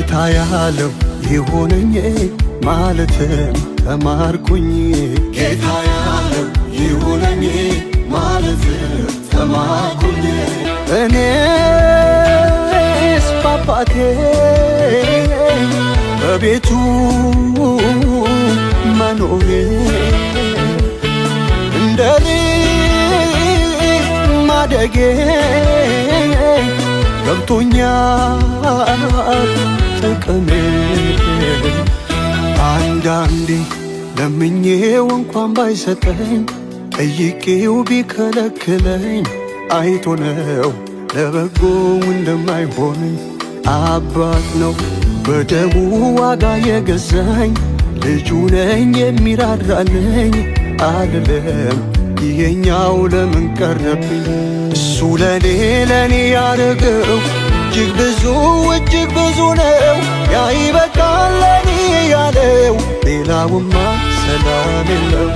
ጌታ ያለው ይሁነኝ ማለትም ተማርኩኝ ጌታ ያለው ይሁነኝ ማለትም ተማርኩኝ እኔስ በአባቴ በቤቱ መኖሬ እንደ ልጅ ማደጌ ገብቶኛል ጥቅሜ አንዳንዴ ለምኜው እንኳን ባይሰጠኝ ጠይቄው ቢከለክለኝ አይቶ ነው ለበጎ እንደማይሆነኝ አባት ነው በደሙ ዋጋ የገዛኝ ልጁ ነኝ የሚራራልኝ አልልም ይሄኛው ለምን ቀረብኝ እሱ ለኔ ያረገው እጅግ ብዙ ነው ያ ይበቃል ለኔ ያለው ሌላውማ ሰላም የለው